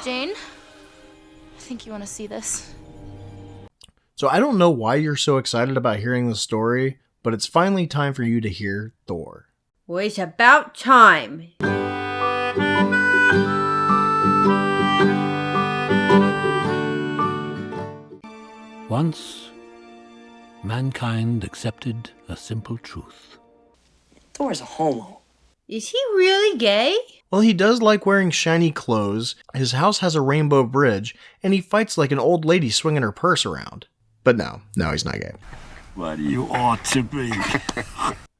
Jane, I think you want to see this. So I don't know why you're so excited about hearing the story, but it's finally time for you to hear Thor. Well, it's about time. Once, mankind accepted a simple truth. Thor's a homo. Is he really gay? Well, he does like wearing shiny clothes, his house has a rainbow bridge, and he fights like an old lady swinging her purse around. But no, he's not gay. But you ought to be.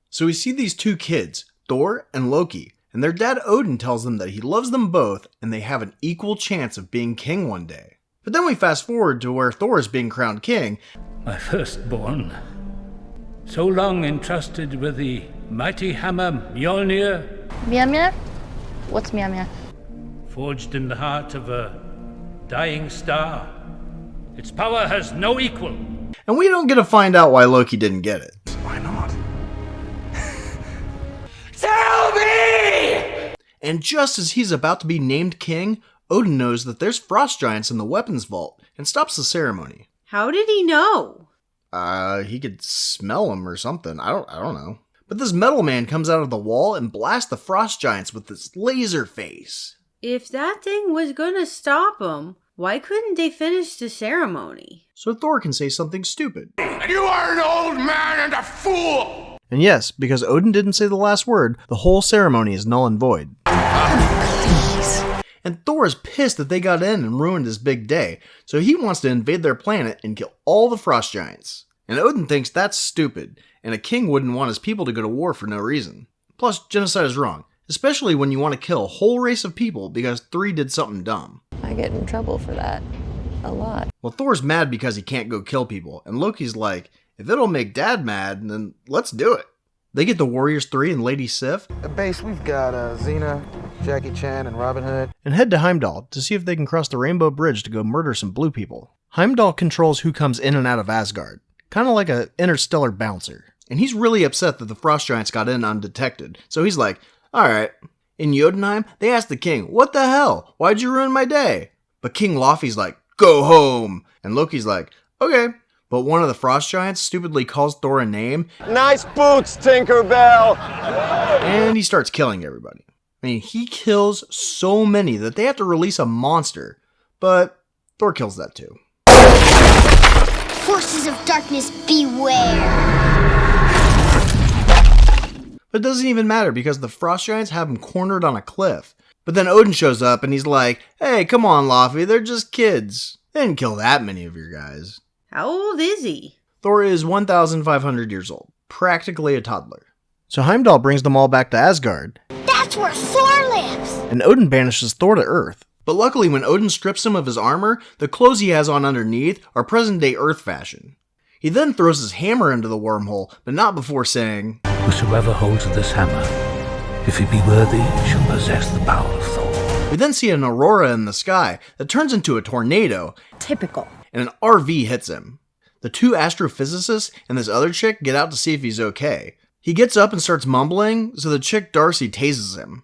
So we see these two kids, Thor and Loki, and their dad Odin tells them that he loves them both and they have an equal chance of being king one day. But then we fast forward to where Thor is being crowned king. My firstborn, so long entrusted with the mighty hammer Mjolnir, Mjolnir? What's Mjolnir? forged in the heart of a dying star. Its power has no equal. And we don't get to find out why Loki didn't get it. Why not? Tell me! And just as he's about to be named king, Odin knows that there's frostgiants in the weapons vault and stops the ceremony. How did he know? He could smell them or something. I don't know. But this metal man comes out of the wall and blasts the frostgiants with this laser face. If that thing was gonna stop him, why couldn't they finish the ceremony? So Thor can say something stupid. And you are an old man and a fool! And yes, because Odin didn't say the last word, the whole ceremony is null and void. And Thor is pissed that they got in and ruined his big day, so he wants to invade their planet and kill all the frostgiants. And Odin thinks that's stupid, and a king wouldn't want his people to go to war for no reason. Plus, genocide is wrong, especially when you want to kill a whole race of people because 3 did something dumb. I get in trouble for that. A lot. Well, Thor's mad because he can't go kill people, and Loki's like, if it'll make Dad mad, then let's do it. They get the Warriors 3 and Lady Sif. At base, we've got Xena, Jackie Chan, and Robin Hood. And head to Heimdall to see if they can cross the Rainbow Bridge to go murder some blue people. Heimdall controls who comes in and out of Asgard, kind of like an interstellar bouncer. And he's really upset that the frostgiants got in undetected, so he's like, alright. In Jotunheim, they asked the king, what the hell? Why'd you ruin my day? But King Laufey's like, go home! And Loki's like, okay. But one of the frostgiants stupidly calls Thor a name. Nice boots, Tinkerbell! And he starts killing everybody. I mean, he kills so many that they have to release a monster. But Thor kills that too. Forces of darkness, beware! But it doesn't even matter because the frostgiants have him cornered on a cliff. But then Odin shows up and he's like, hey, come on, Laufey, they're just kids. They didn't kill that many of your guys. How old is he? Thor is 1,500 years old, practically a toddler. So Heimdall brings them all back to Asgard. That's where Thor lives! And Odin banishes Thor to Earth. But luckily when Odin strips him of his armor, the clothes he has on underneath are present-day Earth fashion. He then throws his hammer into the wormhole, but not before saying, Whosoever holds this hammer, if he be worthy, shall possess the power of Thor. We then see an aurora in the sky that turns into a tornado. Typical. And an RV hits him. The 2 astrophysicists and this other chick get out to see if he's okay. He gets up and starts mumbling, so the chick Darcy tases him.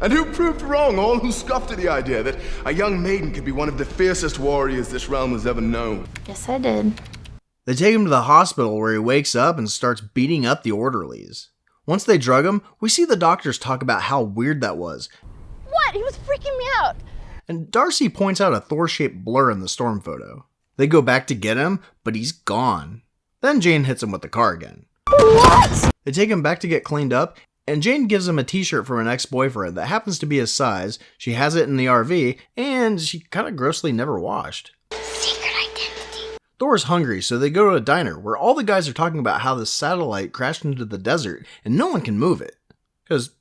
And who proved wrong all who scoffed at the idea that a young maiden could be one of the fiercest warriors this realm has ever known? Yes, I did. They take him to the hospital where he wakes up and starts beating up the orderlies. Once they drug him, we see the doctors talk about how weird that was. What? He was freaking me out. And Darcy points out a Thor-shaped blur in the storm photo. They go back to get him, but he's gone. Then Jane hits him with the car again. What? They take him back to get cleaned up, and Jane gives him a t-shirt from an ex-boyfriend that happens to be his size. She has it in the RV, and she kind of grossly never washed. Secret identity. Thor's hungry, so they go to a diner where all the guys are talking about how this satellite crashed into the desert and no one can move it. Because,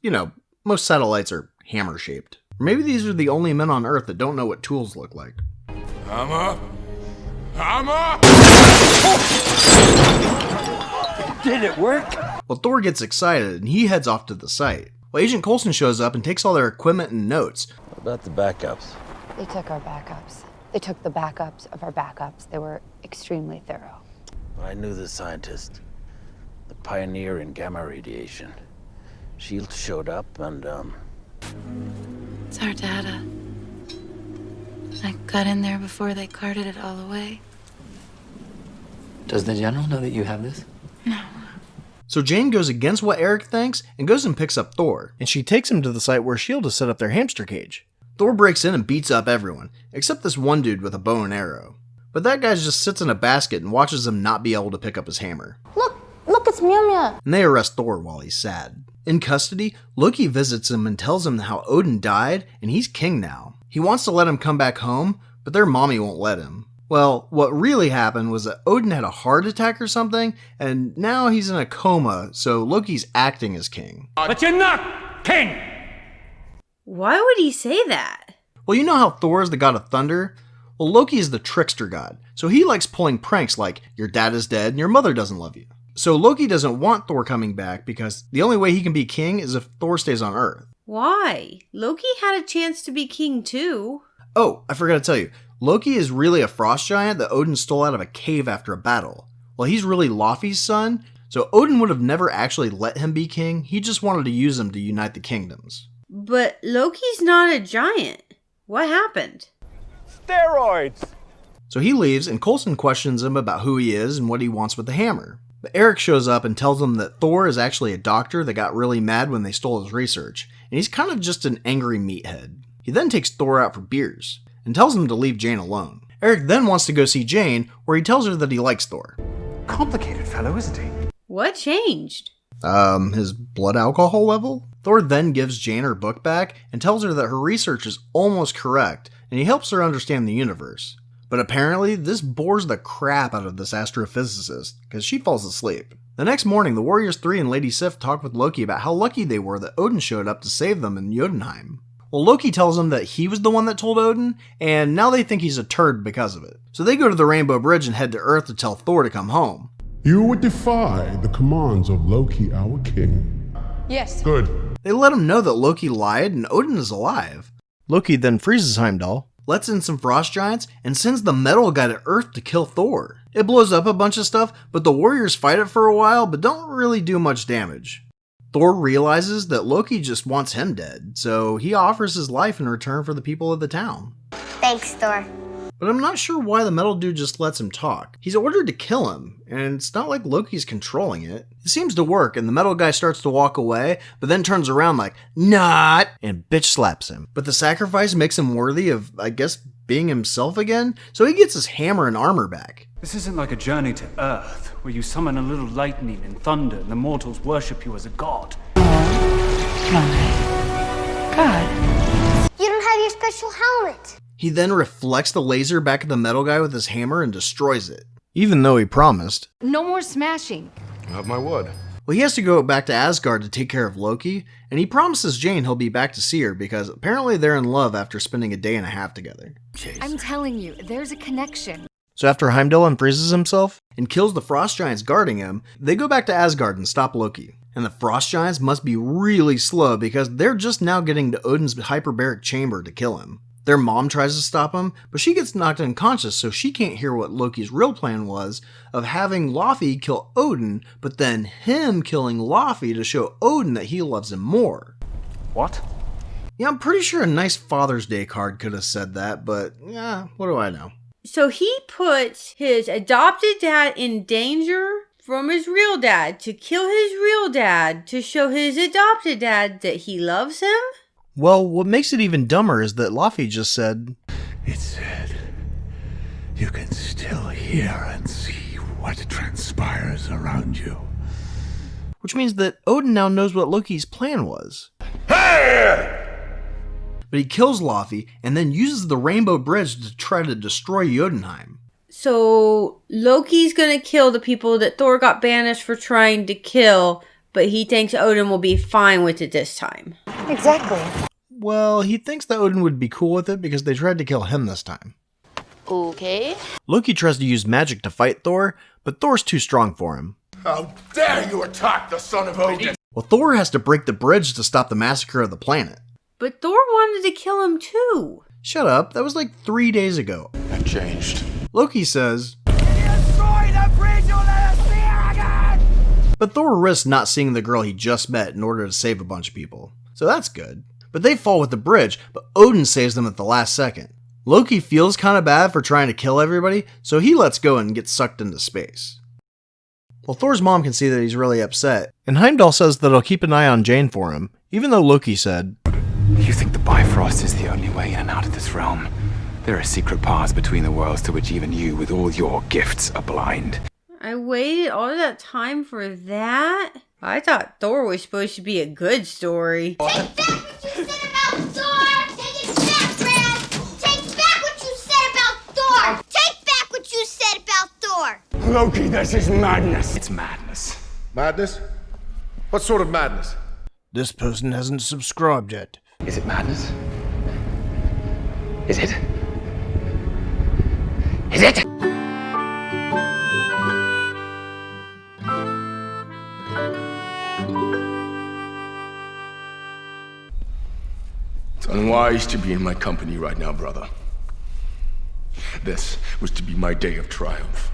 most satellites are hammer-shaped. Or maybe these are the only men on Earth that don't know what tools look like. Hammer? Hammer! Did it work? Well, Thor gets excited and he heads off to the site. Well, Agent Coulson shows up and takes all their equipment and notes. What about the backups? They took our backups. They took the backups of our backups. They were extremely thorough. I knew the scientist, the pioneer in gamma radiation. SHIELD showed up and, It's our data. I got in there before they carted it all away. Does the general know that you have this? No. So Jane goes against what Erik thinks and goes and picks up Thor, and she takes him to the site where S.H.I.E.L.D. has set up their hamster cage. Thor breaks in and beats up everyone, except this one dude with a bow and arrow. But that guy just sits in a basket and watches them not be able to pick up his hammer. Look, it's Mjolnir. And they arrest Thor while he's sad. In custody, Loki visits him and tells him how Odin died and he's king now. He wants to let him come back home, but their mommy won't let him. Well, what really happened was that Odin had a heart attack or something, and now he's in a coma, so Loki's acting as king. But you're not king! Why would he say that? Well, you know how Thor is the god of thunder? Well, Loki is the trickster god, so he likes pulling pranks like, your dad is dead and your mother doesn't love you. So Loki doesn't want Thor coming back because the only way he can be king is if Thor stays on Earth. Why? Loki had a chance to be king too. Oh, I forgot to tell you, Loki is really a frost giant that Odin stole out of a cave after a battle. Well, he's really Laufey's son, so Odin would have never actually let him be king, he just wanted to use him to unite the kingdoms. But Loki's not a giant. What happened? Steroids! So he leaves, and Coulson questions him about who he is and what he wants with the hammer. But Erik shows up and tells him that Thor is actually a doctor that got really mad when they stole his research, and he's kind of just an angry meathead. He then takes Thor out for beers, and tells him to leave Jane alone. Erik then wants to go see Jane, where he tells her that he likes Thor. Complicated fellow, isn't he? What changed? His blood alcohol level? Thor then gives Jane her book back and tells her that her research is almost correct, and he helps her understand the universe. But apparently, this bores the crap out of this astrophysicist, because she falls asleep. The next morning, the Warriors 3 and Lady Sif talk with Loki about how lucky they were that Odin showed up to save them in Jotunheim. Well, Loki tells them that he was the one that told Odin, and now they think he's a turd because of it. So they go to the Rainbow Bridge and head to Earth to tell Thor to come home. You would defy the commands of Loki, our king. Yes. Good. They let him know that Loki lied and Odin is alive. Loki then freezes Heimdall, lets in some frost giants, and sends the metal guy to Earth to kill Thor. It blows up a bunch of stuff, but the Warriors fight it for a while, but don't really do much damage. Thor realizes that Loki just wants him dead, so he offers his life in return for the people of the town. Thanks, Thor. But I'm not sure why the metal dude just lets him talk. He's ordered to kill him, and it's not like Loki's controlling it. It seems to work, and the metal guy starts to walk away, but then turns around like, not, and bitch slaps him. But the sacrifice makes him worthy of, I guess, being himself again, so he gets his hammer and armor back. This isn't like a journey to Earth, where you summon a little lightning and thunder and the mortals worship you as a god. Oh my God. You don't have your special helmet. He then reflects the laser back at the metal guy with his hammer and destroys it, even though he promised. No more smashing. Have my wood. Well, he has to go back to Asgard to take care of Loki, and he promises Jane he'll be back to see her because apparently they're in love after spending a day and a half together. I'm telling you, there's a connection. So after Heimdall unfreezes himself and kills the frost giants guarding him, they go back to Asgard and stop Loki. And the frost giants must be really slow because they're just now getting to Odin's hyperbaric chamber to kill him. Their mom tries to stop him, but she gets knocked unconscious, so she can't hear what Loki's real plan was of having Laufey kill Odin, but then him killing Laufey to show Odin that he loves him more. What? Yeah, I'm pretty sure a nice Father's Day card could have said that, but yeah, what do I know? So he puts his adopted dad in danger from his real dad to kill his real dad to show his adopted dad that he loves him? Well, what makes it even dumber is that Laufey just said, It said, you can still hear and see what transpires around you. Which means that Odin now knows what Loki's plan was. Hey! But he kills Laufey and then uses the Rainbow Bridge to try to destroy Jotunheim. So Loki's gonna kill the people that Thor got banished for trying to kill, but he thinks Odin will be fine with it this time. Exactly. Well, he thinks that Odin would be cool with it because they tried to kill him this time. Okay. Loki tries to use magic to fight Thor, but Thor's too strong for him. How dare you attack the son of Odin! Well, Thor has to break the bridge to stop the massacre of the planet. But Thor wanted to kill him too. Shut up, that was like 3 days ago. That changed. Loki says, Destroy the bridge, you'll let us see her again! but Thor risks not seeing the girl he just met in order to save a bunch of people. So that's good. But they fall with the bridge, but Odin saves them at the last second. Loki feels kind of bad for trying to kill everybody, so he lets go and gets sucked into space. Well, Thor's mom can see that he's really upset, and Heimdall says that he'll keep an eye on Jane for him, even though Loki said, "You think the Bifrost is the only way in and out of this realm? There are secret paths between the worlds to which even you, with all your gifts, are blind." I waited all that time for that? I thought Thor was supposed to be a good story. Take back what you said about Thor! Take it back, Brad! Take back what you said about Thor! Take back what you said about Thor! Loki, this is madness. It's madness. Madness? What sort of madness? "This person hasn't subscribed yet." Is it madness? Is it? Is it? It's unwise to be in my company right now, brother. This was to be my day of triumph.